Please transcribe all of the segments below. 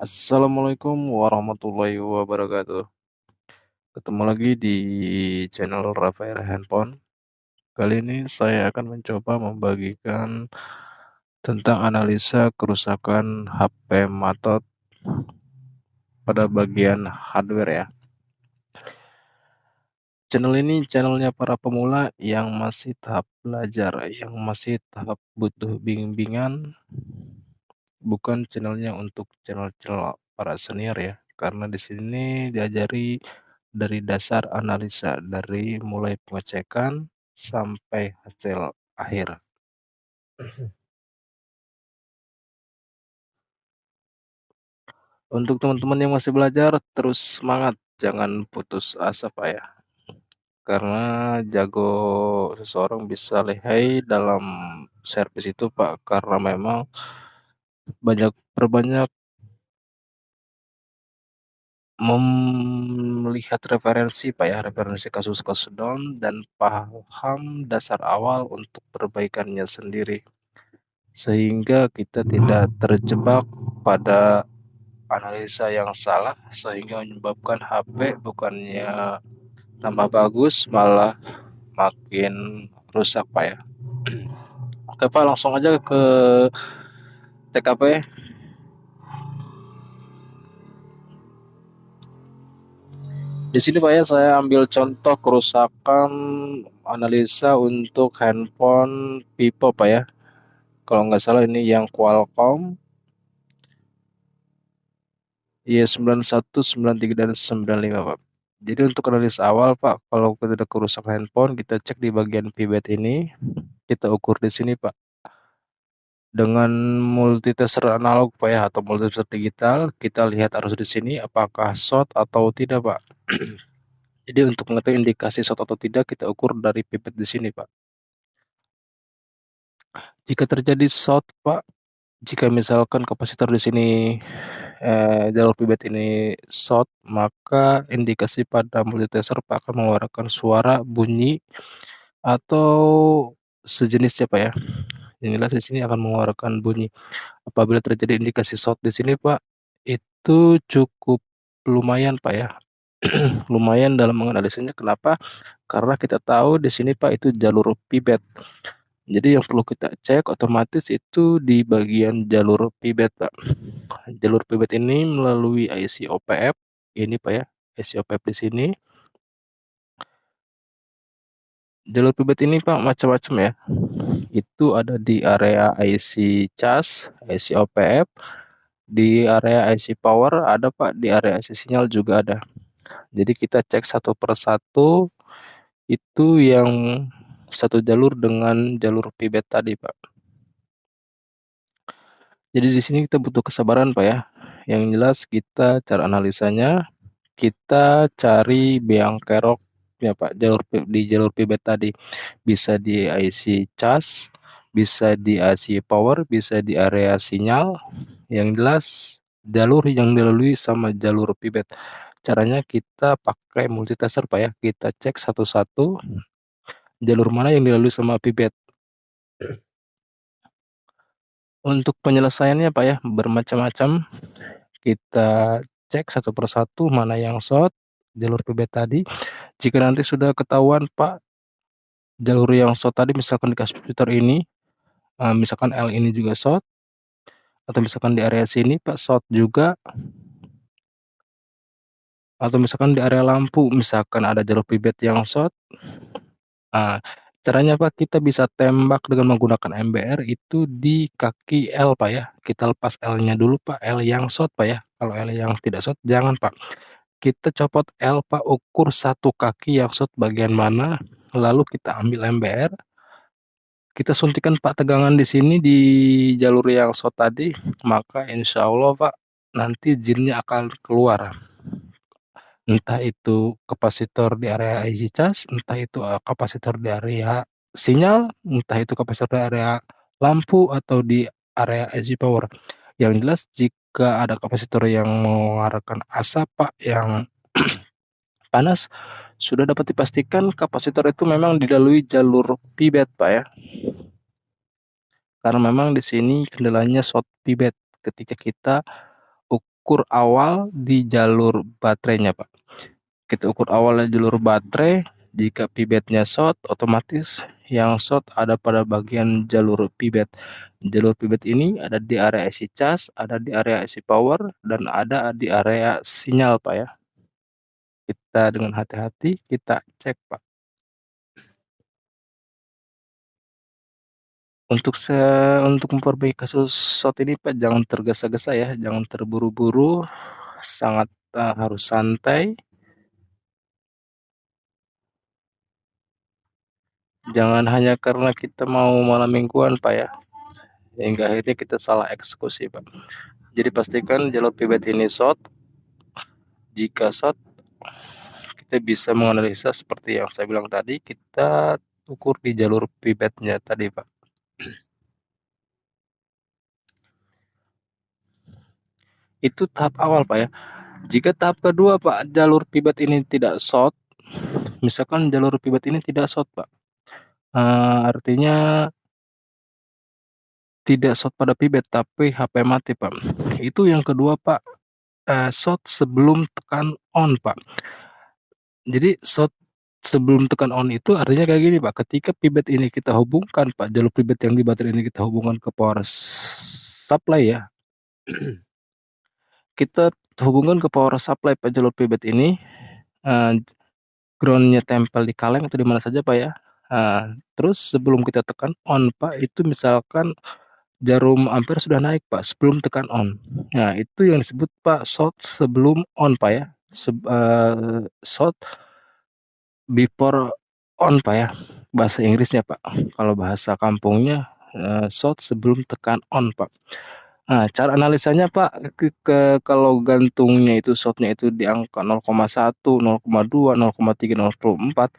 Assalamualaikum warahmatullahi wabarakatuh. Ketemu lagi di channel Rafael Handphone. Kali ini saya akan mencoba membagikan tentang analisa kerusakan HP Matot pada bagian hardware ya. Channel ini channelnya para pemula yang masih tahap belajar, yang masih tahap butuh bimbingan, bukan channelnya untuk channel-channel para senior ya. Karena di sini diajari dari dasar analisa, dari mulai pengecekan sampai hasil akhir. Untuk teman-teman yang masih belajar, terus semangat, jangan putus asa Pak ya. Karena jago seseorang bisa lihai dalam servis itu Pak, karena memang perbanyak melihat referensi Pak ya, referensi kasus-kasus down dan paham dasar awal untuk perbaikannya sendiri. Sehingga kita tidak terjebak pada analisa yang salah sehingga menyebabkan HP bukannya tambah bagus malah makin rusak Pak ya. Oke Pak, langsung aja ke TKP. Di sini Pak ya, saya ambil contoh kerusakan analisa untuk handphone Vivo Pak ya. Kalau nggak salah ini yang Qualcomm Y91, 93 dan 95 Pak. Jadi untuk analisa awal Pak, kalau kita ada kerusakan handphone, kita cek di bagian pivot ini, kita ukur di sini Pak. Dengan multitester analog Pak ya, atau multitester digital, kita lihat arus di sini apakah short atau tidak Pak. Jadi untuk mengetahui indikasi short atau tidak, kita ukur dari pivot di sini Pak. Jika terjadi short Pak, jika misalkan kapasitor di sini jalur pivot ini short, maka indikasi pada multitester Pak akan mengeluarkan suara, bunyi, atau sejenisnya Pak ya. Inilah di sini akan mengeluarkan bunyi. Apabila terjadi indikasi short di sini Pak, itu cukup lumayan Pak ya. Lumayan dalam menganalisanya. Kenapa? Karena kita tahu di sini Pak itu jalur pivot. Jadi yang perlu kita cek otomatis itu di bagian jalur pivot Pak. Jalur pivot ini melalui IC OPF ini Pak ya, IC OPF di sini. Jalur pivot ini Pak macam-macam ya. Itu ada di area IC cas, IC OPF, di area IC power ada Pak, di area IC sinyal juga ada. Jadi kita cek satu per satu itu yang satu jalur dengan jalur pivot tadi Pak. Jadi di sini kita butuh kesabaran Pak ya. Yang jelas kita cara analisanya, kita cari beang keroknya Pak, di jalur pivot tadi. Bisa di IC cas, bisa di IC power, bisa di area sinyal. Yang jelas jalur yang dilalui sama jalur pivot. Caranya kita pakai multitester Pak ya. Kita cek satu-satu jalur mana yang dilalui sama pivot. Untuk penyelesaiannya Pak ya bermacam-macam. Kita cek satu persatu mana yang short, jalur pivot tadi. Jika nanti sudah ketahuan Pak, jalur yang short tadi misalkan di kapasitor ini, misalkan L ini juga short, atau misalkan di area sini Pak short juga, atau misalkan di area lampu misalkan ada jalur pivot yang short, caranya Pak kita bisa tembak dengan menggunakan MBR itu di kaki L Pak ya. Kita lepas L-nya dulu Pak, L yang short Pak ya. Kalau L yang tidak short jangan Pak. Kita copot L Pak, ukur satu kaki yang short bagian mana, lalu kita ambil MBR, kita suntikan Pak tegangan di sini di jalur yang short tadi, maka insya Allah Pak nanti jinnya akan keluar. Entah itu kapasitor di area IC cas, entah itu kapasitor di area sinyal, entah itu kapasitor di area lampu atau di area IC power. Yang jelas jika ada kapasitor yang mengeluarkan asap Pak yang panas, sudah dapat dipastikan kapasitor itu memang dilalui jalur pivot Pak ya. Karena memang di sini kendalanya short pivot ketika kita ukur awal di jalur baterainya, Pak. Kita ukur awalnya jalur baterai, jika pibetnya short, otomatis yang short ada pada bagian jalur pibet. Jalur pibet ini ada di area IC cas, ada di area IC power, dan ada di area sinyal, Pak, ya. Kita dengan hati-hati kita cek, Pak. Untuk memperbaiki kasus short ini, Pak, jangan tergesa-gesa ya, jangan terburu-buru, sangat, harus santai, jangan hanya karena kita mau malam mingguan, Pak, ya, hingga akhirnya kita salah eksekusi, Pak. Jadi pastikan jalur pivot ini short, jika short kita bisa menganalisa seperti yang saya bilang tadi, kita ukur di jalur pivotnya tadi, Pak. Itu tahap awal, Pak, ya. Jika tahap kedua, Pak, jalur pivot ini tidak short, misalkan jalur pivot ini tidak short, Pak, artinya tidak short pada pivot tapi HP mati, Pak. Itu yang kedua, Pak, short sebelum tekan on, Pak. Jadi short sebelum tekan on itu artinya kayak gini, Pak, ketika pivot ini kita hubungkan, Pak, jalur pivot yang di baterai ini kita hubungkan ke power supply ya, kita hubungkan ke power supply, Pak, jalur pivot ini, eee, ground-nya tempel di kaleng atau di mana saja, Pak, ya. Terus sebelum kita tekan on, Pak, itu misalkan jarum ampere sudah naik, Pak, sebelum tekan on. Nah, itu yang disebut, Pak, short sebelum on, Pak, ya. Short before on, Pak, ya, bahasa Inggrisnya, Pak. Kalau bahasa kampungnya, short sebelum tekan on, Pak. Nah, cara analisanya, Pak, kalau gantungnya itu short-nya itu di angka 0,1, 0,2, 0,3, 0,4,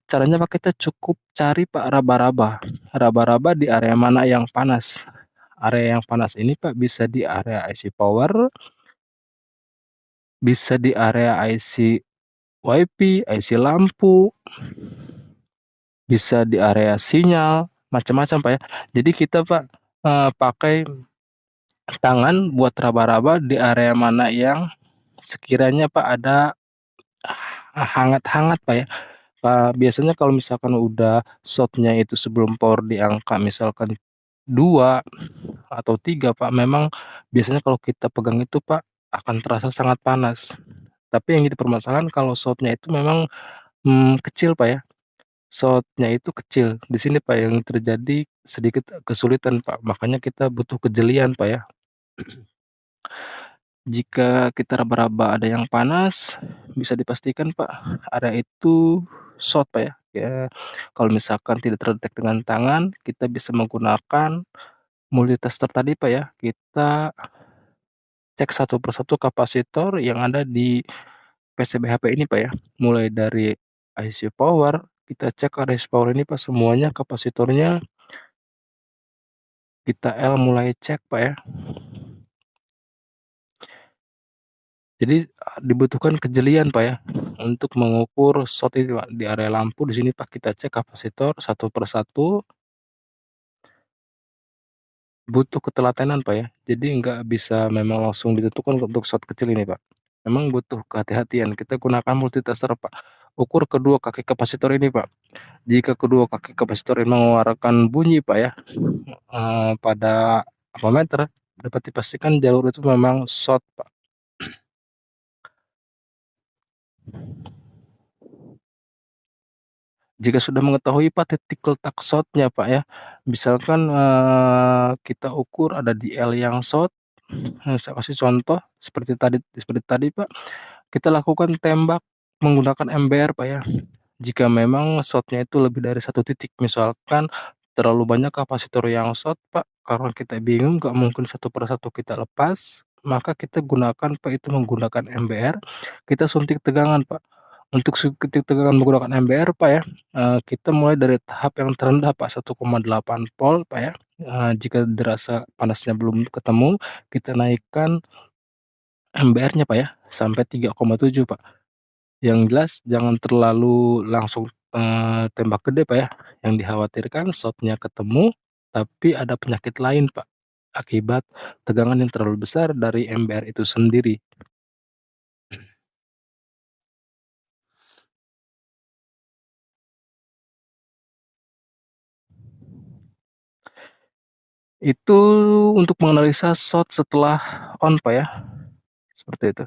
caranya, Pak, kita cukup cari, Pak, raba-raba. Raba-raba di area mana yang panas. Area yang panas ini, Pak, bisa di area IC power, bisa di area IC WiFi, IC lampu, bisa di area sinyal, macam-macam, Pak, ya. Jadi kita, Pak, pakai tangan buat raba-raba di area mana yang sekiranya, Pak, ada hangat-hangat, Pak, ya. Biasanya kalau misalkan udah short-nya itu sebelum power di angka misalkan 2 atau 3, Pak, memang biasanya kalau kita pegang itu, Pak, akan terasa sangat panas. Tapi yang jadi permasalahan kalau short-nya itu memang, kecil, Pak, ya. Short-nya itu kecil. Di sini, Pak, yang terjadi sedikit kesulitan, Pak, makanya kita butuh kejelian, Pak, ya. Jika kita raba-raba ada yang panas, bisa dipastikan, Pak, area itu short, Pak, ya. Ya, kalau misalkan tidak terdetek dengan tangan, kita bisa menggunakan multitester tadi, Pak, ya. Kita cek satu persatu kapasitor yang ada di PCB HP ini, Pak, ya. Mulai dari IC power, kita cek IC power ini, Pak, semuanya kapasitornya kita mulai cek, Pak, ya. Jadi, dibutuhkan kejelian, Pak, ya, untuk mengukur short ini, Pak. Di area lampu di sini, Pak, kita cek kapasitor satu persatu, butuh ketelatenan, Pak, ya. Jadi nggak bisa memang langsung ditentukan untuk short kecil ini, Pak. Memang butuh kehati-hatian, kita gunakan multitester, Pak. Ukur kedua kaki kapasitor ini, Pak. Jika kedua kaki kapasitor ini mengeluarkan bunyi, Pak, ya, pada ammeter, dapat dipastikan jalur itu memang short, Pak. Jika sudah mengetahui, Pak, titik letak short-nya, Pak, ya, misalkan, kita ukur ada di L yang short, saya kasih contoh seperti tadi, Pak, kita lakukan tembak menggunakan MBR, Pak, ya. Jika memang short-nya itu lebih dari satu titik, misalkan terlalu banyak kapasitor yang short, Pak, karena kita bingung nggak mungkin satu persatu kita lepas, maka kita gunakan, Pak, itu menggunakan MBR, kita suntik tegangan, Pak. Untuk suntik tegangan menggunakan MBR, Pak, ya, kita mulai dari tahap yang terendah, Pak, 1,8 volt, Pak, ya. Jika dirasa panasnya belum ketemu, kita naikkan MBR-nya, Pak, ya, sampai 3,7, Pak. Yang jelas jangan terlalu langsung, tembak gede, Pak, ya. Yang dikhawatirkan short-nya ketemu, tapi ada penyakit lain, Pak. akibat tegangan yang terlalu besar dari MBR itu sendiri. Itu untuk menganalisa short setelah on, Pak, ya, seperti itu.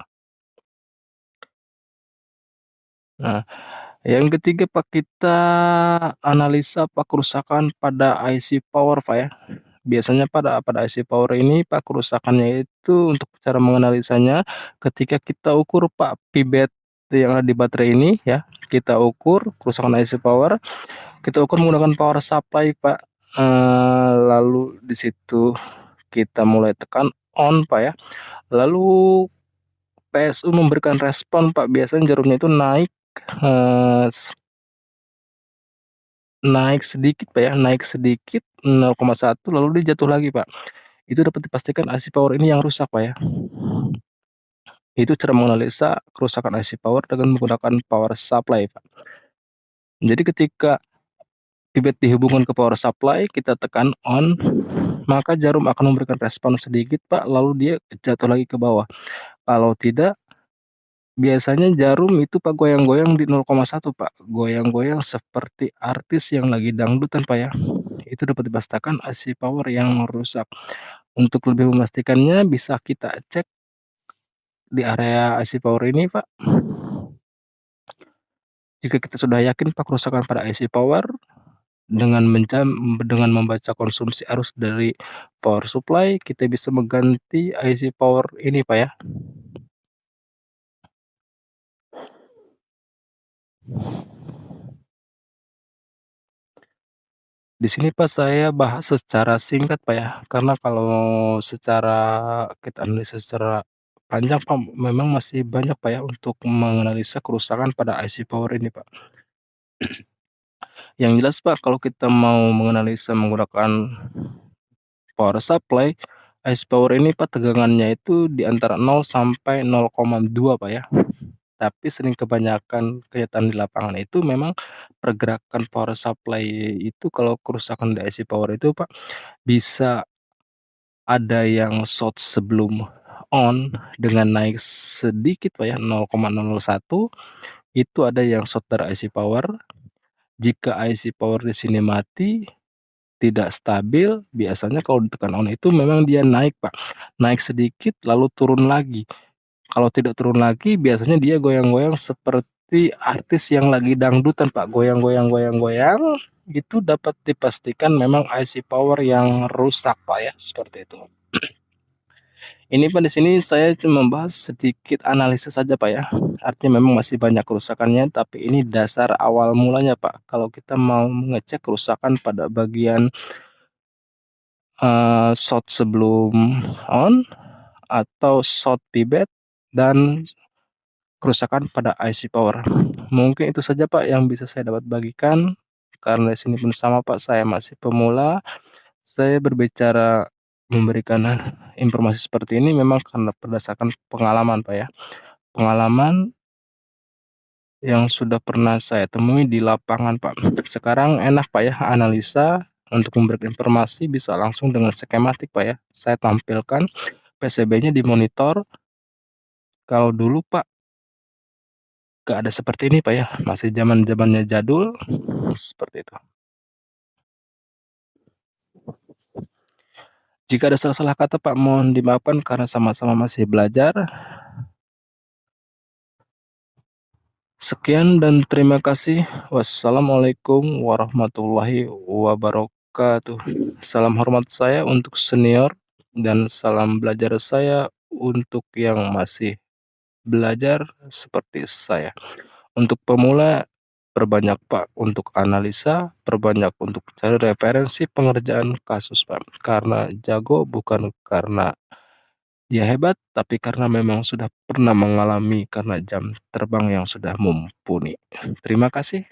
Nah, yang ketiga, Pak, kita analisa, Pak, kerusakan pada IC power, Pak, ya. Biasanya pada pada IC power ini, Pak, kerusakannya itu untuk cara menganalisanya ketika kita ukur, Pak, pibet yang ada di baterai ini ya, kita ukur kerusakan IC power, kita ukur menggunakan power supply, Pak, lalu di situ kita mulai tekan on, Pak, ya, lalu PSU memberikan respon, Pak, biasanya jarumnya itu naik, eee, naik sedikit, Pak, ya, naik sedikit 0,1 lalu dia jatuh lagi, Pak. Itu dapat dipastikan IC power ini yang rusak, Pak, ya. Itu cara menganalisa kerusakan IC power dengan menggunakan power supply, Pak. Jadi ketika pivot dihubungkan ke power supply, kita tekan on, maka jarum akan memberikan respon sedikit, Pak, lalu dia jatuh lagi ke bawah. Kalau tidak, biasanya jarum itu, Pak, goyang-goyang di 0,1, Pak, goyang-goyang seperti artis yang lagi dangdutan, Pak, ya. Itu dapat dipastikan IC power yang rusak. Untuk lebih memastikannya bisa kita cek di area IC power ini, Pak. Jika kita sudah yakin, Pak, kerusakan pada IC power dengan membaca konsumsi arus dari power supply, kita bisa mengganti IC power ini, Pak, ya. Di sini, Pak, saya bahas secara singkat, Pak, ya, karena kalau secara kita analisa secara panjang, Pak, memang masih banyak, Pak, ya, untuk menganalisa kerusakan pada IC power ini, Pak. Yang jelas, Pak, kalau kita mau menganalisa menggunakan power supply, IC power ini, Pak, tegangannya itu di antara 0 sampai 0,2, Pak, ya. Tapi sering kebanyakan kelihatan di lapangan itu memang pergerakan power supply itu kalau kerusakan di IC power itu, Pak, bisa ada yang short sebelum on dengan naik sedikit, Pak, ya, 0,001, itu ada yang short dari IC power. Jika IC power di sini mati, tidak stabil, biasanya kalau ditekan on itu memang dia naik, Pak, naik sedikit lalu turun lagi. Kalau tidak turun lagi, biasanya dia goyang-goyang seperti artis yang lagi dangdutan, Pak, goyang-goyang goyang-goyang, itu dapat dipastikan memang IC power yang rusak, Pak, ya, seperti itu. Ini, Pak, di sini saya cuma membahas sedikit analisis saja, Pak, ya. Artinya memang masih banyak kerusakannya, tapi ini dasar awal mulanya, Pak. Kalau kita mau mengecek kerusakan pada bagian, short sebelum on atau short pivot dan kerusakan pada IC power. Mungkin itu saja, Pak, yang bisa saya dapat bagikan, karena di sini pun sama, Pak, saya masih pemula. Saya berbicara memberikan informasi seperti ini memang karena berdasarkan pengalaman, Pak, ya. Pengalaman yang sudah pernah saya temui di lapangan, Pak. Sekarang enak, Pak, ya, analisa untuk memberikan informasi bisa langsung dengan skematik, Pak, ya. Saya tampilkan PCB-nya di monitor. Kalau dulu, Pak, nggak ada seperti ini, Pak, ya, masih zaman-zamannya jadul, seperti itu. Jika ada salah-salah kata, Pak, mohon dimaafkan karena sama-sama masih belajar. Sekian dan terima kasih. Wassalamualaikum warahmatullahi wabarakatuh. Salam hormat saya untuk senior dan salam belajar saya untuk yang masih belajar seperti saya. Untuk pemula, perbanyak, Pak, untuk analisa, perbanyak untuk cari referensi pengerjaan kasus, Pak. Karena jago bukan karena dia hebat, tapi karena memang sudah pernah mengalami karena jam terbang yang sudah mumpuni. Terima kasih.